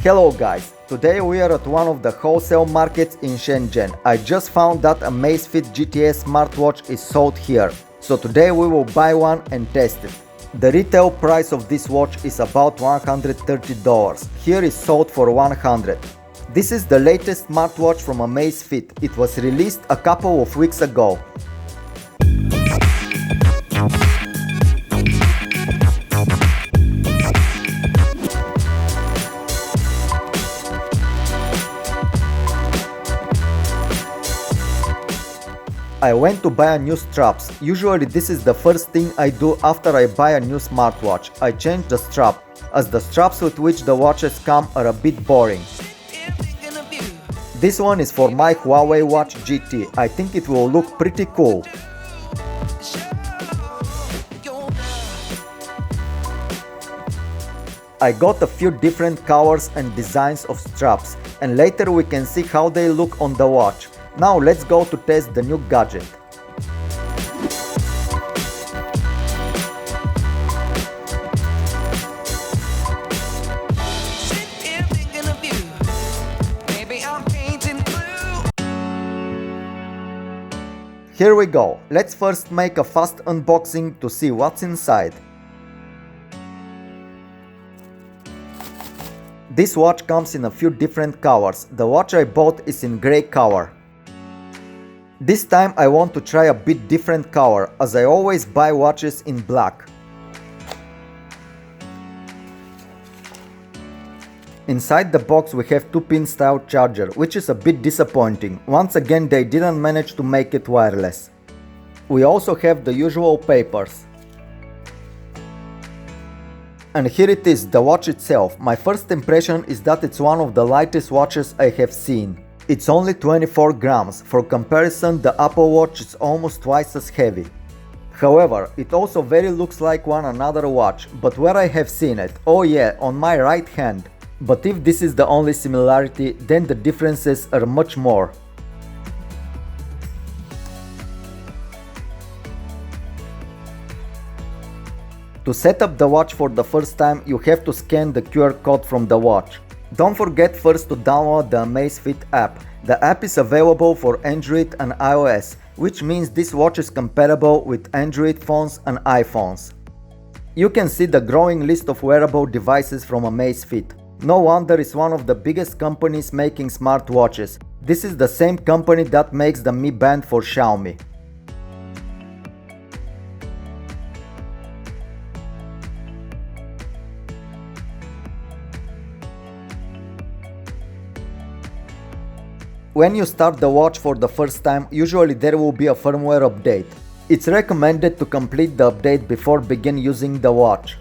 Hello guys, today we are at one of the wholesale markets in Shenzhen. I just found that Amazfit GTS Smartwatch is sold here, so today we will buy one and test it. The retail price of this watch is about $130, here is sold for $100. This is the latest smartwatch from Amazfit, it was released a couple of weeks ago. I went to buy a new straps. Usually this is the first thing I do after I buy a new smartwatch. I change the strap, as the straps with which the watches come are a bit boring. This one is for my Huawei Watch GT. I think it will look pretty cool. I got a few different colors and designs of straps, and later we can see how they look on the watch. Now let's go to test the new gadget. Here we go. Let's first make a fast unboxing to see what's inside. This watch comes in a few different colors. The watch I bought is in grey color. This time I want to try a bit different color, as I always buy watches in black. Inside the box we have 2-pin style charger, which is a bit disappointing. Once again they didn't manage to make it wireless. We also have the usual papers. And here it is, the watch itself. My first impression is that it's one of the lightest watches I have seen. It's only 24 grams, for comparison the Apple Watch is almost twice as heavy. However, it also very looks like one another watch, but where I have seen it, oh yeah, on my right hand. But if this is the only similarity, then the differences are much more. To set up the watch for the first time, you have to scan the QR code from the watch. Don't forget first to download the Amazfit app. The app is available for Android and iOS, which means this watch is compatible with Android phones and iPhones. You can see the growing list of wearable devices from Amazfit. No wonder it's one of the biggest companies making smartwatches. This is the same company that makes the Mi Band for Xiaomi. When you start the watch for the first time, usually there will be a firmware update. It's recommended to complete the update before begin using the watch.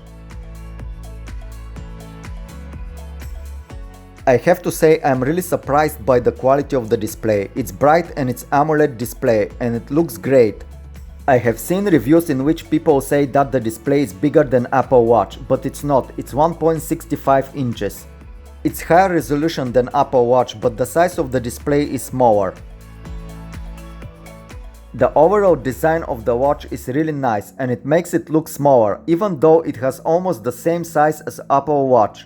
I have to say I'm really surprised by the quality of the display. It's bright and it's AMOLED display and it looks great. I have seen reviews in which people say that the display is bigger than Apple Watch, but it's not, it's 1.65 inches. It's higher resolution than Apple Watch, but the size of the display is smaller. The overall design of the watch is really nice and it makes it look smaller, even though it has almost the same size as Apple Watch.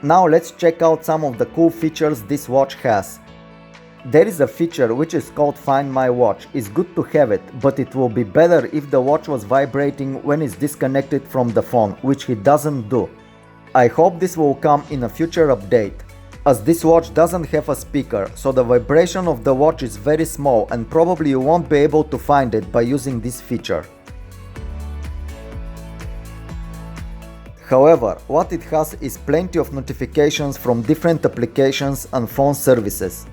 Now let's check out some of the cool features this watch has. There is a feature which is called Find My Watch. It's good to have it, but it will be better if the watch was vibrating when it's disconnected from the phone, which it doesn't do. I hope this will come in a future update. As this watch doesn't have a speaker, so the vibration of the watch is very small and probably you won't be able to find it by using this feature. However, what it has is plenty of notifications from different applications and phone services.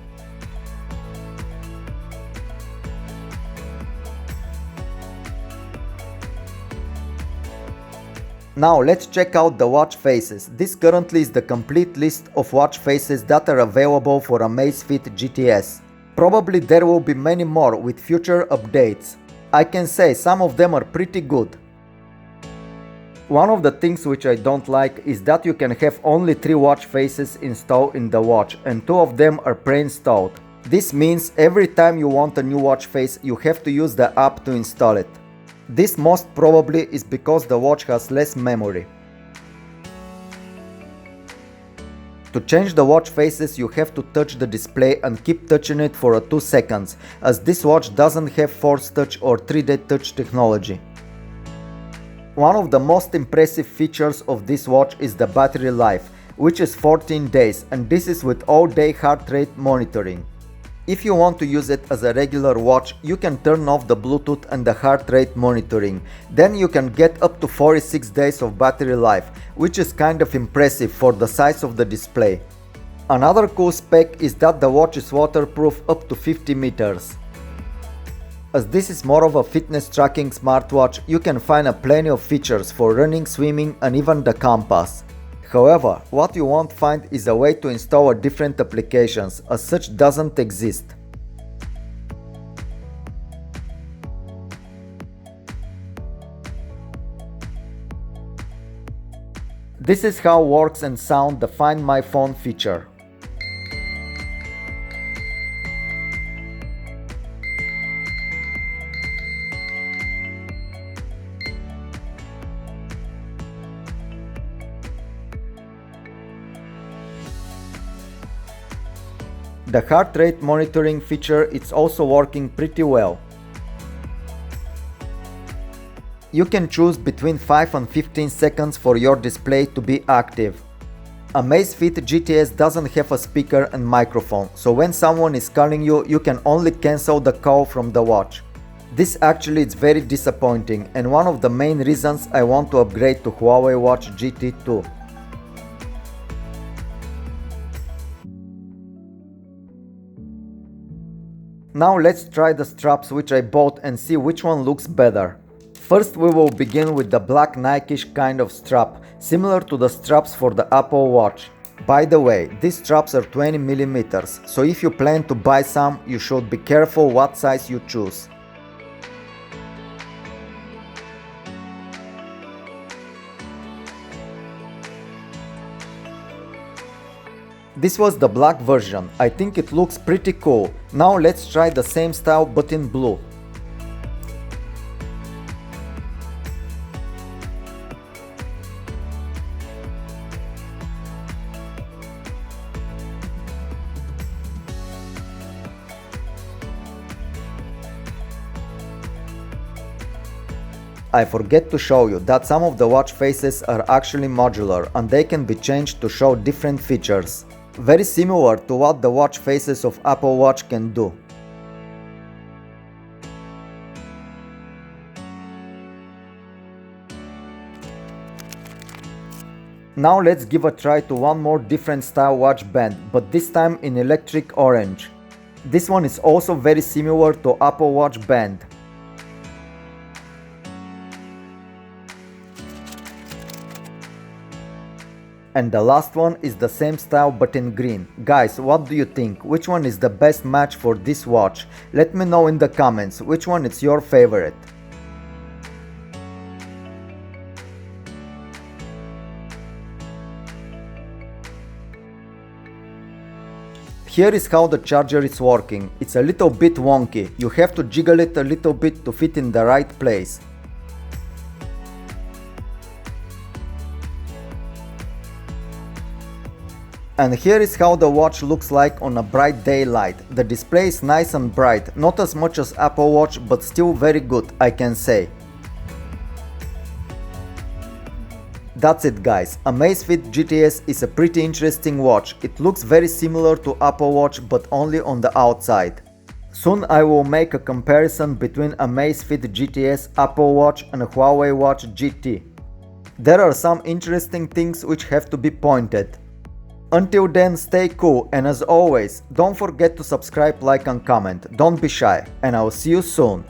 Now let's check out the watch faces. This currently is the complete list of watch faces that are available for Amazfit GTS. Probably there will be many more with future updates. I can say some of them are pretty good. One of the things which I don't like is that you can have only 3 watch faces installed in the watch and 2 of them are pre-installed. This means every time you want a new watch face, you have to use the app to install it. This most probably is because the watch has less memory. To change the watch faces, you have to touch the display and keep touching it for 2 seconds, as this watch doesn't have force touch or 3D touch technology. One of the most impressive features of this watch is the battery life, which is 14 days, and this is with all-day heart rate monitoring. If you want to use it as a regular watch, you can turn off the Bluetooth and the heart rate monitoring. Then you can get up to 46 days of battery life, which is kind of impressive for the size of the display. Another cool spec is that the watch is waterproof up to 50 meters. As this is more of a fitness tracking smartwatch, you can find plenty of features for running, swimming, and even the compass. However, what you won't find is a way to install different applications, as such doesn't exist. This is how works and sound the Find My Phone feature. The heart rate monitoring feature is also working pretty well. You can choose between 5 and 15 seconds for your display to be active. Amazfit GTS doesn't have a speaker and microphone, so when someone is calling you, you can only cancel the call from the watch. This actually is very disappointing and one of the main reasons I want to upgrade to Huawei Watch GT 2. Now let's try the straps which I bought and see which one looks better. First we will begin with the black Nike-ish kind of strap, similar to the straps for the Apple Watch. By the way, these straps are 20 mm, so if you plan to buy some, you should be careful what size you choose. This was the black version. I think it looks pretty cool. Now let's try the same style but in blue. I forget to show you that some of the watch faces are actually modular and they can be changed to show different features. Very similar to what the watch faces of Apple Watch can do. Now let's give a try to one more different style watch band, but this time in electric orange. This one is also very similar to Apple Watch band. And the last one is the same style but in green. Guys, what do you think? Which one is the best match for this watch? Let me know in the comments which one is your favorite. Here is how the charger is working. It's a little bit wonky. You have to jiggle it a little bit to fit in the right place. And here is how the watch looks like on a bright daylight. The display is nice and bright, not as much as Apple Watch, but still very good, I can say. That's it guys, Amazfit GTS is a pretty interesting watch. It looks very similar to Apple Watch but only on the outside. Soon I will make a comparison between Amazfit GTS, Apple Watch and Huawei Watch GT. There are some interesting things which have to be pointed. Until then, stay cool and as always, don't forget to subscribe, like and comment, don't be shy, and I'll see you soon.